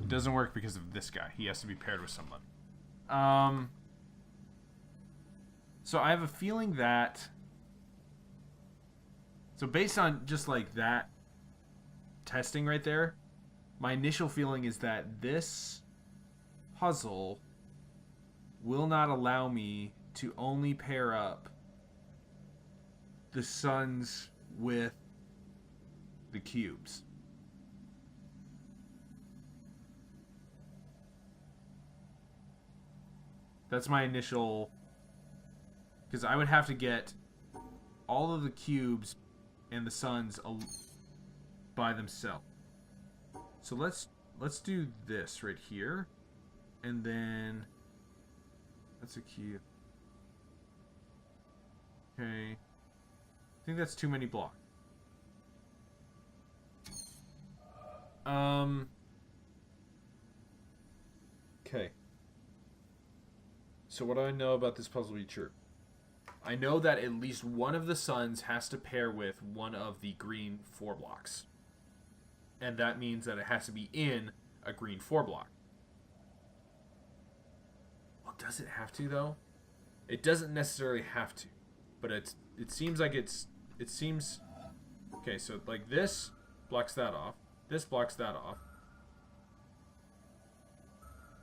It doesn't work because of this guy. He has to be paired with someone. So I have a feeling that... So based on just like that testing right there, my initial feeling is that this puzzle will not allow me to only pair up the suns with the cubes. That's my initial... Because I would have to get all of the cubes and the suns by themselves. So let's do this right here. And then... That's a cube. Okay. I think that's too many blocks. Okay. So what do I know about this puzzle to be true? I know that at least one of the suns has to pair with one of the green 4 blocks. And that means that it has to be in a green 4 block. Well, does it have to, though? It doesn't necessarily have to. But it seems like it seems... Okay, so like this blocks that off. This blocks that off.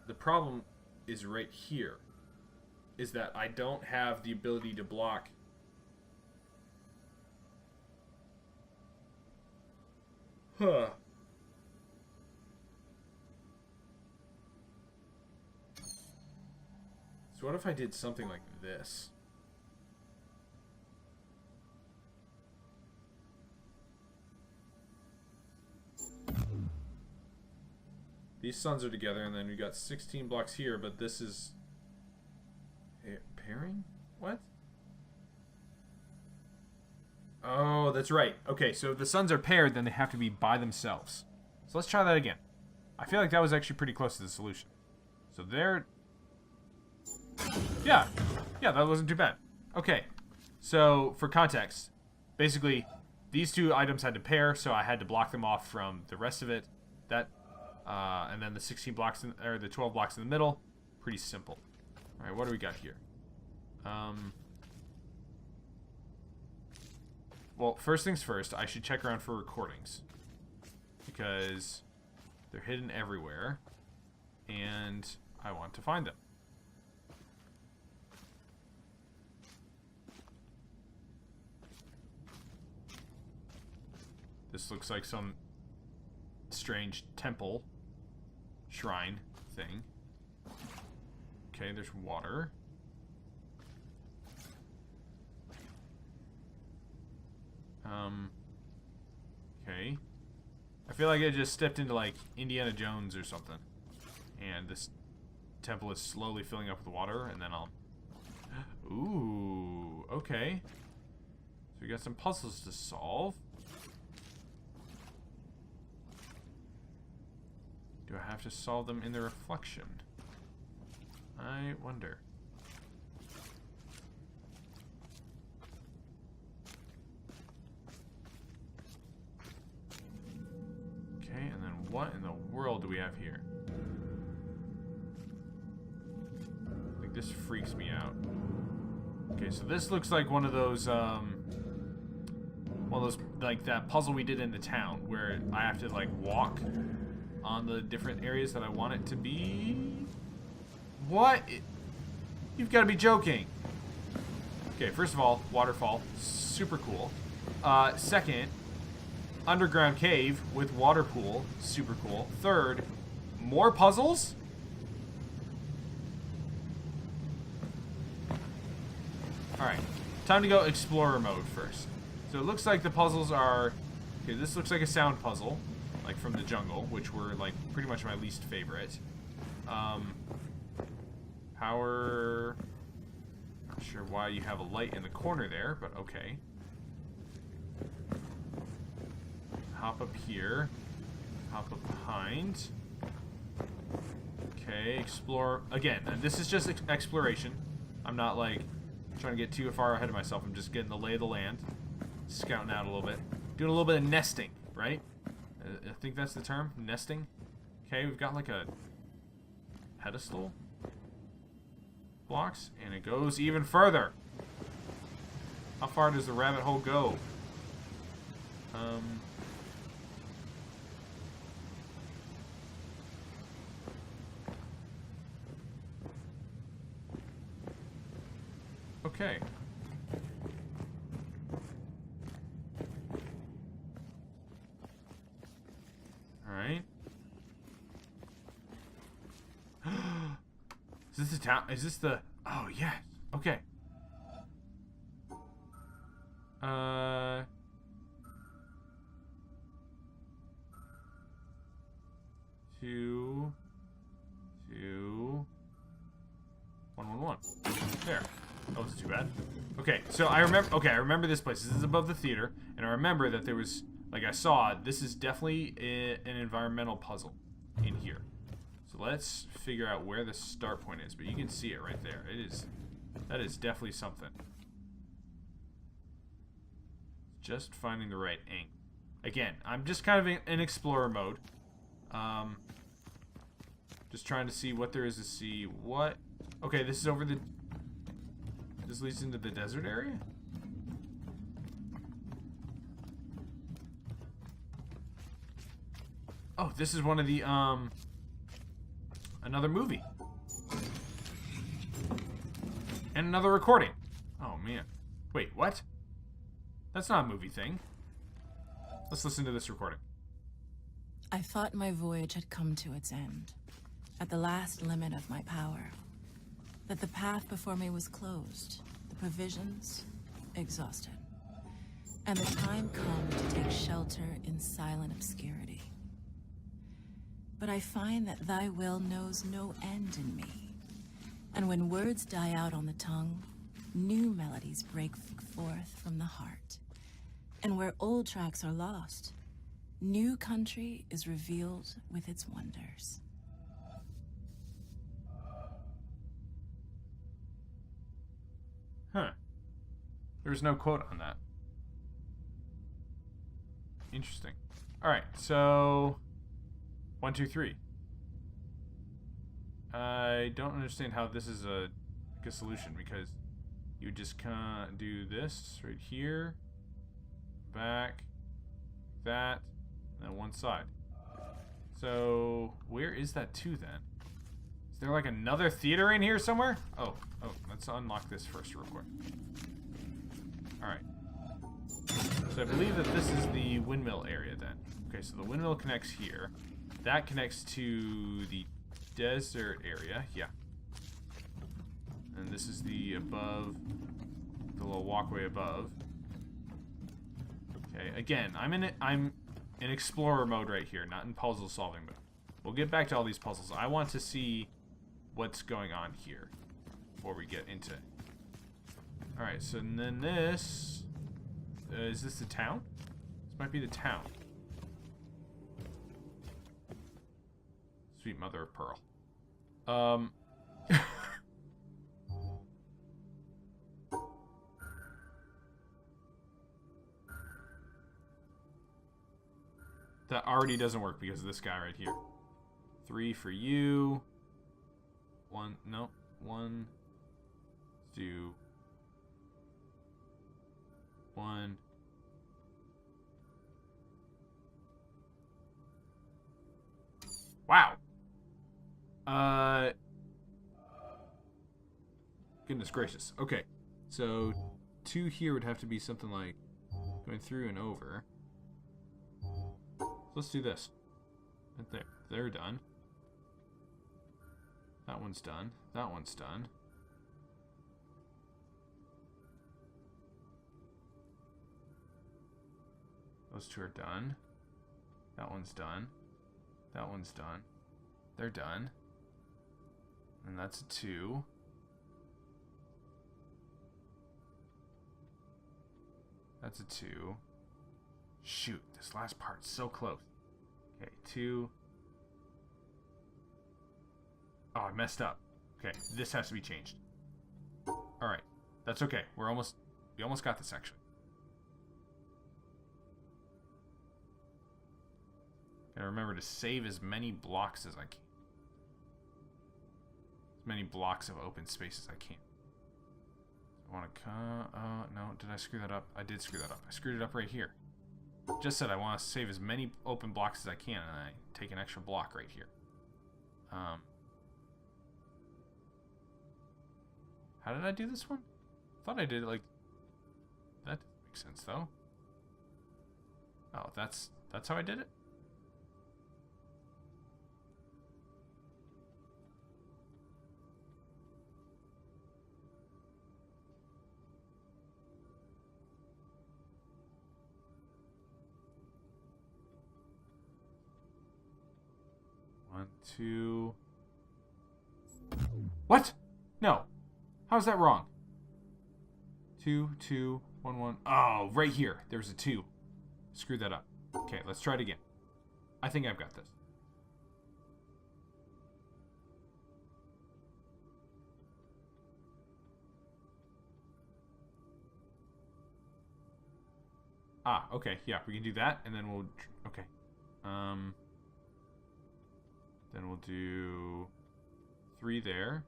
The problem is right here. Is that I don't have the ability to block So what if I did something like this? These suns are together, and then we got 16 blocks here, but this is... Pairing? What? Oh, that's right. Okay, so if the suns are paired, then they have to be by themselves. So let's try that again. I feel like that was actually pretty close to the solution. So there... Yeah, that wasn't too bad. Okay, so for context, basically, these two items had to pair, so I had to block them off from the rest of it. And then the 16 blocks, or the 12 blocks in the middle, pretty simple. All right, what do we got here? Well, first things first, I should check around for recordings, because they're hidden everywhere, and I want to find them. This looks like some strange temple, shrine thing. Okay, there's water. Okay. I feel like I just stepped into, like, Indiana Jones or something. And this temple is slowly filling up with water, and then I'll... Ooh, okay. So we got some puzzles to solve. Do I have to solve them in the reflection? I wonder. Okay, and then what in the world do we have here? Like, this freaks me out. Okay, so this looks like one of those, like that puzzle we did in the town, where I have to, like, walk on the different areas that I want it to be. What? You've got to be joking. Okay, first of all, waterfall, super cool. Second, underground cave with water pool, super cool. Third, more puzzles? Alright, time to go explorer mode first. So it looks like the puzzles are... Okay, this looks like a sound puzzle, like from the jungle, which were like pretty much my least favorite. Power... Not sure why you have a light in the corner there, but okay. Hop up here. Hop up behind. Okay, explore. Again, this is just exploration. I'm not like trying to get too far ahead of myself. I'm just getting the lay of the land. Scouting out a little bit. Doing a little bit of nesting, right? I think that's the term. Nesting. Okay, we've got like a pedestal blocks, and it goes even further. How far does the rabbit hole go? Okay. Alright. Is this the town? Is this the... Oh, yes. Okay. Two, 111. There. That wasn't too bad. Okay, so I remember. Okay, I remember this place. This is above the theater, and I remember that there was, like I saw, this is definitely an environmental puzzle in here. So let's figure out where the start point is. But you can see it right there. It is. That is definitely something. Just finding the right angle. Again, I'm just kind of in explorer mode. Just trying to see what there is to see. What? Okay, this is over the... This leads into the desert area? Oh, this is one of the, another movie. And another recording. Oh, man. Wait, what? That's not a movie thing. Let's listen to this recording. I thought my voyage had come to its end, at the last limit of my power. That the path before me was closed, the provisions exhausted, and the time come to take shelter in silent obscurity. But I find that thy will knows no end in me, and when words die out on the tongue, new melodies break forth from the heart. And where old tracks are lost, new country is revealed with its wonders. Huh. There's no quote on that. Interesting. Alright, so... 1, 2, 3. I don't understand how this is a solution, because you just can't do this right here, back, that, and then one side. So, where is that to then? Is there like another theater in here somewhere? Oh, let's unlock this first real quick. Alright. So I believe that this is the windmill area then. Okay, so the windmill connects here. That connects to the desert area, yeah. And this is the above, the little walkway above. Okay, again, I'm in explorer mode right here, not in puzzle solving mode. We'll get back to all these puzzles. I want to see what's going on here before we get into it. Alright, so then this... is this the town? This might be the town. Sweet mother of pearl. That already doesn't work because of this guy right here. 3 for you. 1, no. 1, 2, 1. Wow. Goodness gracious. Okay. So 2 here would have to be something like going through and over. Let's do this. Right there. They're done. That one's done. That one's done. Those 2 are done. That one's done. That one's done. They're done. And that's a 2. That's a 2. Shoot, this last part's so close. Okay, 2. Oh, I messed up. Okay, this has to be changed. Alright, that's okay. We almost got this actually. Gotta remember to save as many blocks as I can. As many blocks of open space as I can. I want to come... no, did I screw that up? I did screw that up. I screwed it up right here. Just said I want to save as many open blocks as I can, and I take an extra block right here. How did I do this one? I thought I did it like... That makes sense, though. Oh, that's how I did it? One, two... What? No. How's that wrong? 2, 2, 1, 1. Oh, right here. There's a 2. Screw that up. Okay, let's try it again. I think I've got this. Ah, okay. Yeah, we can do that, and then we'll... Okay. Then we'll do 3 there.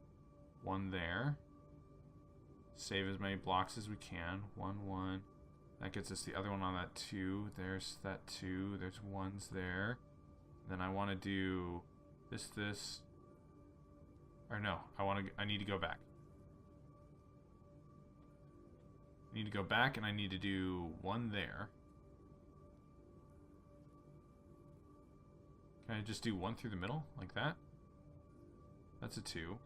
1 there. Save as many blocks as we can. 1, 1. That gets us the other one on that 2. There's that 2. There's 1s there. Then I want to do this. Or no, I need to go back. I need to go back, and I need to do 1 there. Can I just do 1 through the middle like that? That's a 2.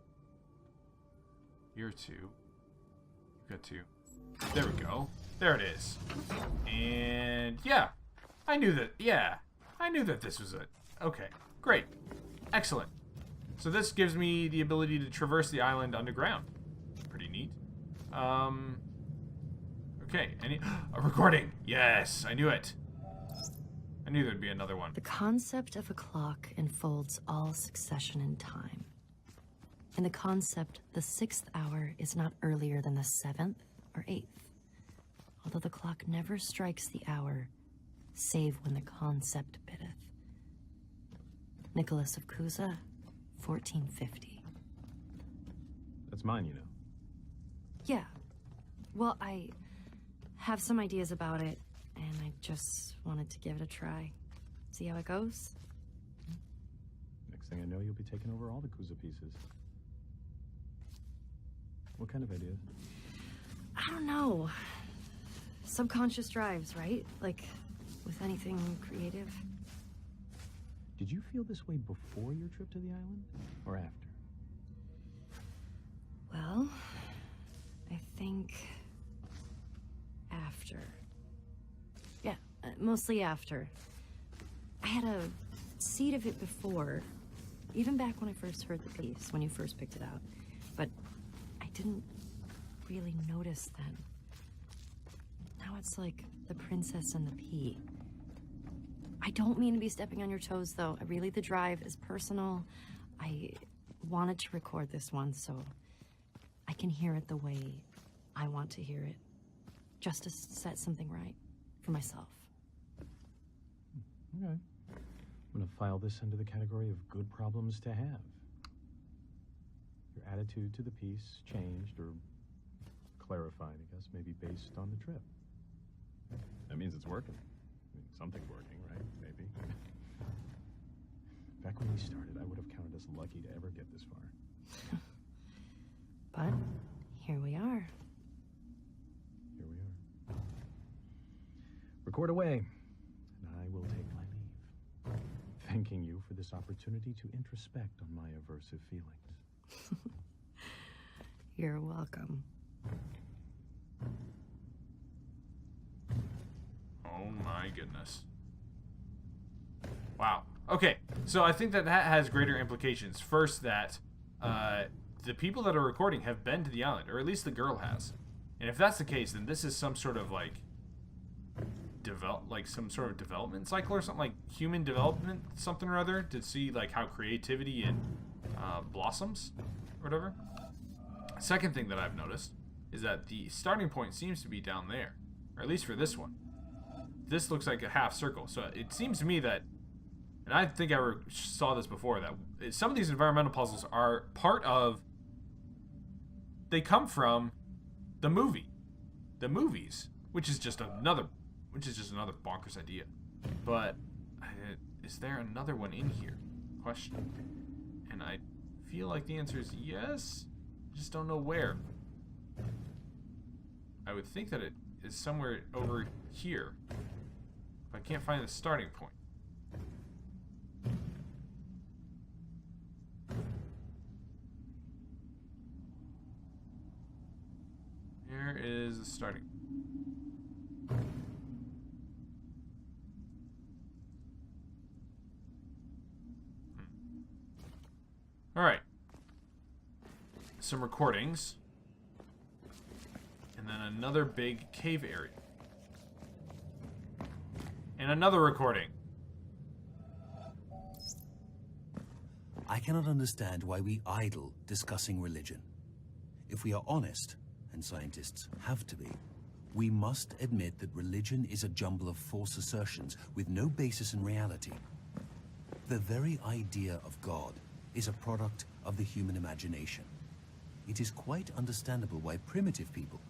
You're 2. You've got 2. There we go. There it is. And yeah, I knew that. Yeah, I knew that this was it. Okay, great, excellent. So this gives me the ability to traverse the island underground. Pretty neat. Okay, a recording. Yes, I knew it. I knew there'd be another one. The concept of a clock enfolds all succession in time. In the concept, the 6th hour is not earlier than the 7th or 8th, although the clock never strikes the hour, save when the concept biddeth. Nicholas of Cusa, 1450. That's mine, you know. Yeah. Well, I have some ideas about it, and I just wanted to give it a try. See how it goes? Next thing I know, you'll be taking over all the Kuza pieces. What kind of ideas? I don't know. Subconscious drives, right? Like, with anything creative. Did you feel this way before your trip to the island, or after? Well, I think after. Yeah, mostly after. I had a seed of it before, even back when I first heard the piece, when you first picked it out. But I didn't really notice then. Now it's like the princess and the pea. I don't mean to be stepping on your toes, though. Really, the drive is personal. I wanted to record this one so I can hear it the way I want to hear it. Just to set something right for myself. Okay. I'm gonna file this under the category of good problems to have. Your attitude to the piece changed or clarified, I guess, maybe based on the trip. That means it's working. I mean, something's working, right? Maybe. Back when we started, I would have counted us lucky to ever get this far. But here we are. Here we are. Record away, and I will take my leave. Thanking you for this opportunity to introspect on my aversive feelings. You're welcome. Oh my goodness. Wow. Okay, so I think that has greater implications. First, that the people that are recording have been to the island, or at least the girl has. And if that's the case, then this is some sort of some sort of development cycle or something, like human development, something or other, to see like how creativity and blossoms, or whatever. Second thing that I've noticed is that the starting point seems to be down there, or at least for this one. This looks like a half circle, so it seems to me that and I think I saw this before, that some of these environmental puzzles are part of, they come from the movies, which is just another bonkers idea. But is there another one in here? Question. And I feel like the answer is yes. Just don't know where. I would think that it is somewhere over here. But I can't find the starting point. Here is the starting. All right. Some recordings. And then another big cave area. And another recording. I cannot understand why we idle discussing religion. If we are honest, and scientists have to be, we must admit that religion is a jumble of false assertions with no basis in reality. The very idea of God is a product of the human imagination. It is quite understandable why primitive people,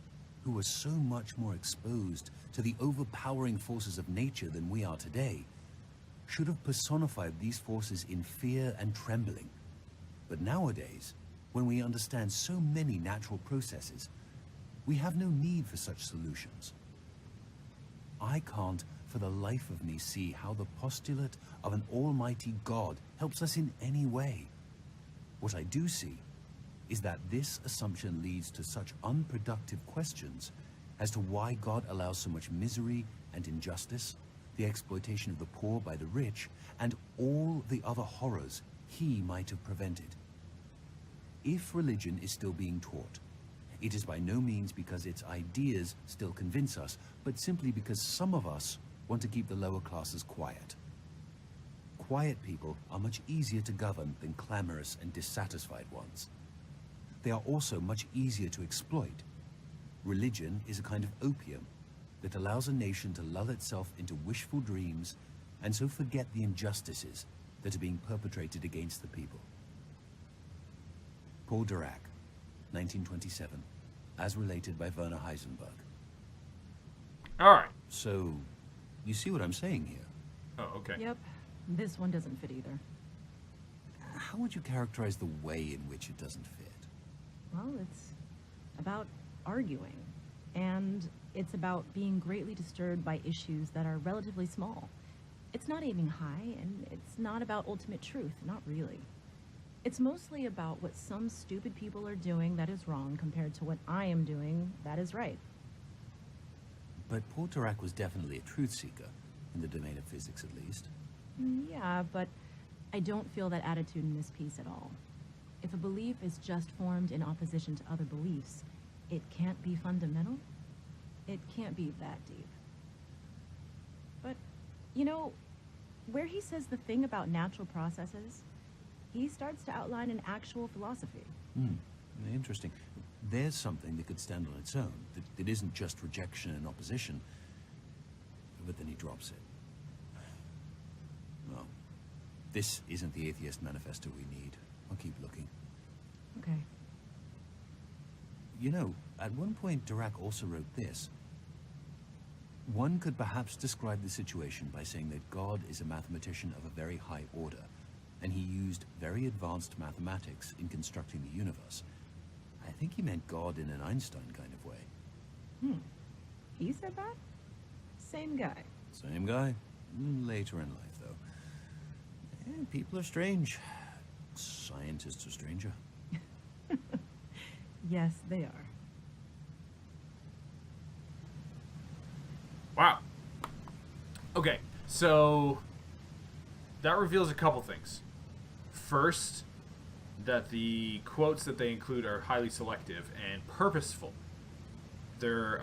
who were so much more exposed to the overpowering forces of nature than we are today, should have personified these forces in fear and trembling. But nowadays, when we understand so many natural processes, we have no need for such solutions. I can't, for the life of me, see how the postulate of an almighty God helps us in any way. What I do see is that this assumption leads to such unproductive questions as to why God allows so much misery and injustice, the exploitation of the poor by the rich, and all the other horrors he might have prevented. If religion is still being taught, it is by no means because its ideas still convince us, but simply because some of us want to keep the lower classes quiet. Quiet people are much easier to govern than clamorous and dissatisfied ones. They are also much easier to exploit. Religion is a kind of opium that allows a nation to lull itself into wishful dreams and so forget the injustices that are being perpetrated against the people. Paul Dirac, 1927, as related by Werner Heisenberg. All right. So, you see what I'm saying here? Oh, okay. Yep. This one doesn't fit either. How would you characterize the way in which it doesn't fit? Well, it's about arguing. And it's about being greatly disturbed by issues that are relatively small. It's not aiming high, and it's not about ultimate truth, not really. It's mostly about what some stupid people are doing that is wrong compared to what I am doing that is right. But Paul Dirac was definitely a truth seeker, in the domain of physics at least. Yeah, but I don't feel that attitude in this piece at all. If a belief is just formed in opposition to other beliefs, it can't be fundamental. It can't be that deep. But, you know, where he says the thing about natural processes, he starts to outline an actual philosophy. Interesting. There's something that could stand on its own, that isn't just rejection and opposition, but then he drops it. Well, this isn't the Atheist Manifesto we need. I'll keep looking. Okay. You know, at one point Dirac also wrote this. One could perhaps describe the situation by saying that God is a mathematician of a very high order, and he used very advanced mathematics in constructing the universe. I think he meant God in an Einstein kind of way. He said that? Same guy. Same guy. Later in life, though. And people are strange. Scientists are stranger. Yes, they are. Wow. Okay, so that reveals a couple things. First, that the quotes that they include are highly selective and purposeful. They're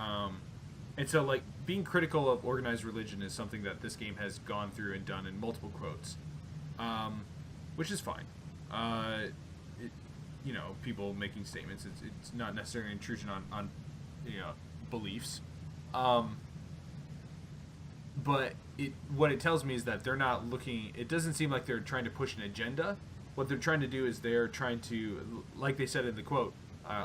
and so like being critical of organized religion is something that this game has gone through and done in multiple quotes, which is fine. You know, people making statements. It's not necessarily an intrusion on beliefs. but what it tells me is that they're not looking. It doesn't seem like they're trying to push an agenda. What they're trying to do is they're trying to, like they said in the quote,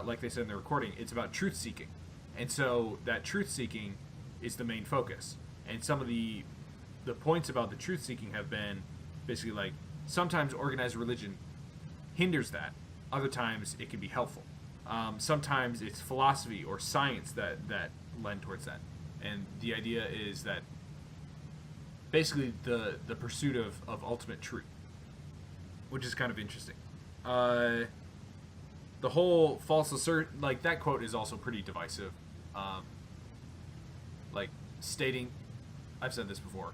like they said in the recording, it's about truth seeking, and so that truth seeking is the main focus. And some of the points about the truth seeking have been basically like sometimes organized religion hinders that, other times it can be helpful. Sometimes it's philosophy or science that lend towards that, and the idea is that basically the pursuit of ultimate truth, which is kind of interesting. The whole false assert, like that quote is also pretty divisive. Like stating, I've said this before,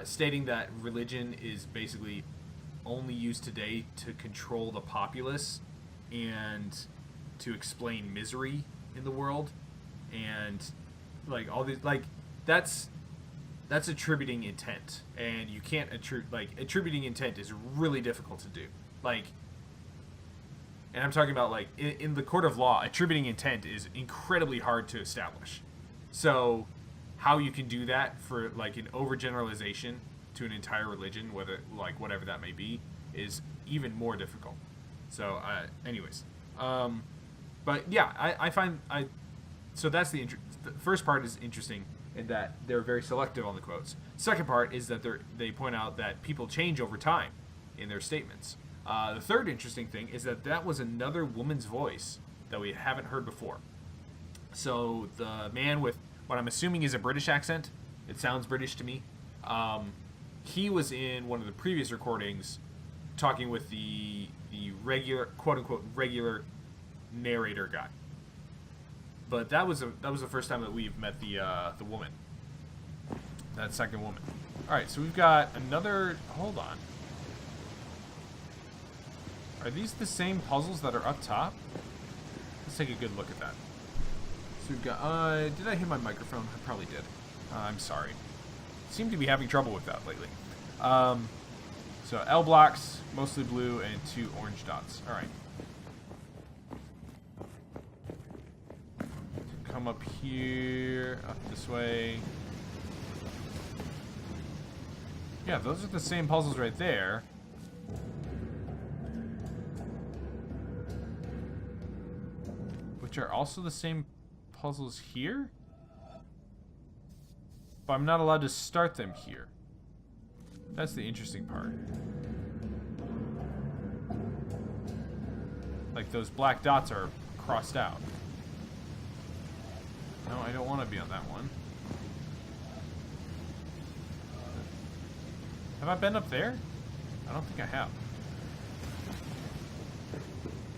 stating that religion is basically only used today to control the populace and to explain misery in the world, and like all these, like that's attributing intent, and you can't attributing intent is really difficult to do. Like, and I'm talking about like in the court of law, attributing intent is incredibly hard to establish. So how you can do that for like an overgeneralization to an entire religion, whether like whatever that may be, is even more difficult. So anyways, but yeah, I find so that's the first part is interesting in that they're very selective on the quotes. Second part is that they point out that people change over time in their statements. The third interesting thing is that was another woman's voice that we haven't heard before. So the man with what I'm assuming is a British accent, it sounds British to me, he was in one of the previous recordings talking with the regular, quote-unquote, regular narrator guy. But that was the first time that we've met the woman. That second woman. Alright, so we've got another... Hold on. Are these the same puzzles that are up top? Let's take a good look at that. So we've got... did I hit my microphone? I probably did. I'm sorry. Seem to be having trouble with that lately. So L blocks, mostly blue, and 2 orange dots. Alright. Come up here, up this way. Yeah, those are the same puzzles right there. Which are also the same puzzles here? But I'm not allowed to start them here. That's the interesting part. Like those black dots are crossed out. No, I don't want to be on that one. Have I been up there? I don't think I have.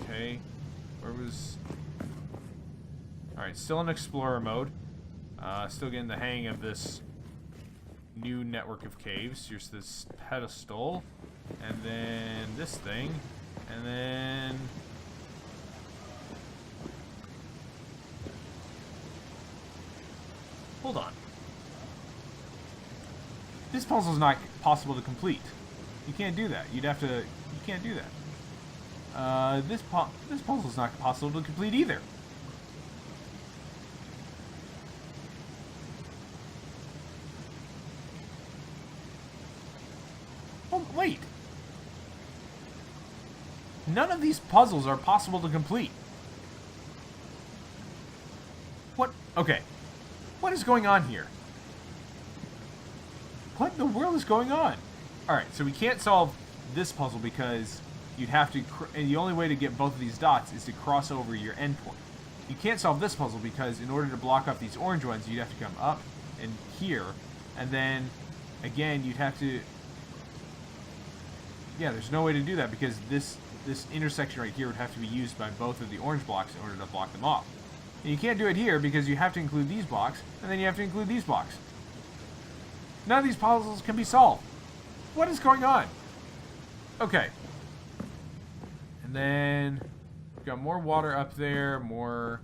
Okay. Where was... Alright, still in Explorer mode. Still getting the hang of this new network of caves. Here's this pedestal. And then this thing. And then... Hold on. This puzzle's not possible to complete. You can't do that. You'd have to... You can't do that. This puzzle's not possible to complete either. Oh, wait. None of these puzzles are possible to complete. What? Okay. What is going on here? What in the world is going on? Alright, so we can't solve this puzzle because you'd have to... And the only way to get both of these dots is to cross over your endpoint. You can't solve this puzzle because in order to block off these orange ones, you'd have to come up and here. And then, again, you'd have to... Yeah, there's no way to do that because this intersection right here would have to be used by both of the orange blocks in order to block them off. And you can't do it here because you have to include these blocks, and then you have to include these blocks. None of these puzzles can be solved. What is going on? Okay. And then we've got more water up there, more...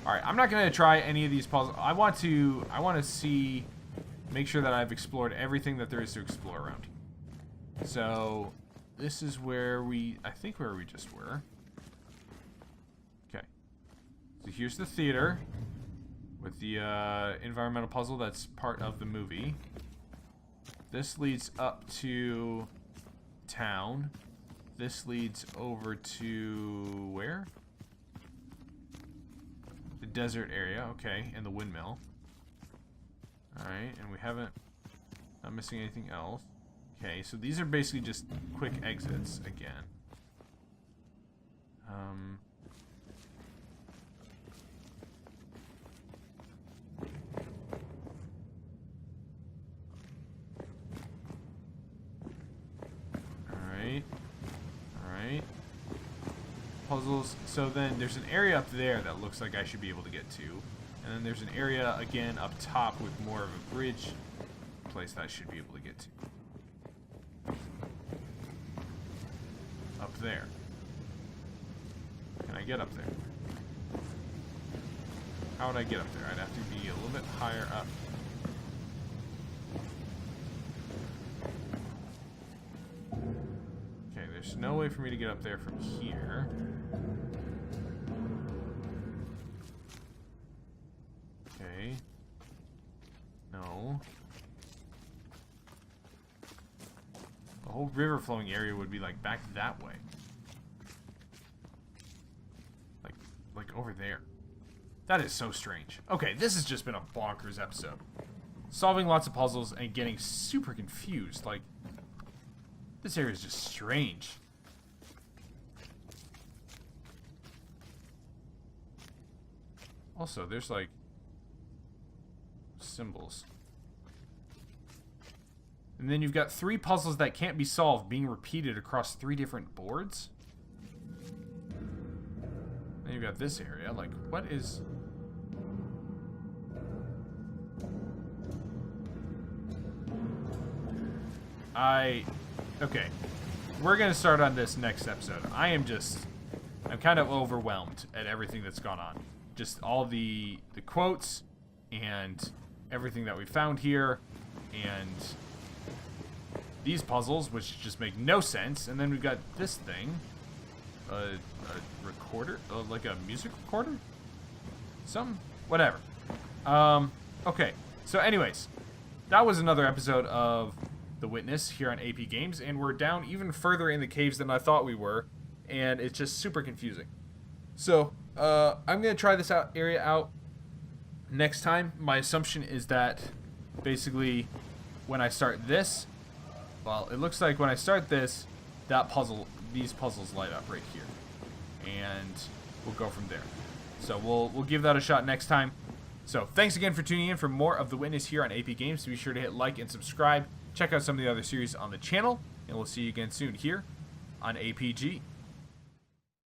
Alright, I'm not going to try any of these puzzles. I want to see, make sure that I've explored everything that there is to explore around here. So... This is where I think where we just were. Okay. So here's the theater with the environmental puzzle that's part of the movie. This leads up to town. This leads over to where? The desert area, okay, and the windmill. Alright, and we haven't... Not missing anything else. Okay, so these are basically just quick exits again. Alright. Alright. Puzzles. So then there's an area up there that looks like I should be able to get to. And then there's an area again up top with more of a bridge place that I should be able to get to. Up there. Can I get up there? How would I get up there? I'd have to be a little bit higher up. Okay, there's no way for me to get up there from here. Okay. No. The whole river flowing area would be like back that way. Like over there. That is so strange. Okay, this has just been a bonkers episode. Solving lots of puzzles and getting super confused. Like, this area is just strange. Also, there's like symbols. And then you've got 3 puzzles that can't be solved being repeated across 3 different boards. Then you've got this area. Like, what is... Okay. We're going to start on this next episode. I'm kind of overwhelmed at everything that's gone on. Just all the quotes and everything that we found here. And these puzzles, which just make no sense. And then we've got this thing. A recorder? Like a music recorder? Whatever. Okay. So anyways, that was another episode of The Witness here on AP Games. And we're down even further in the caves than I thought we were. And it's just super confusing. So, I'm going to try this area out next time. My assumption is that basically when I start this, well, it looks like when I start this, these puzzles light up right here. And we'll go from there. So we'll give that a shot next time. So thanks again for tuning in for more of The Witness here on AP Games. Be sure to hit like and subscribe. Check out some of the other series on the channel. And we'll see you again soon here on APG.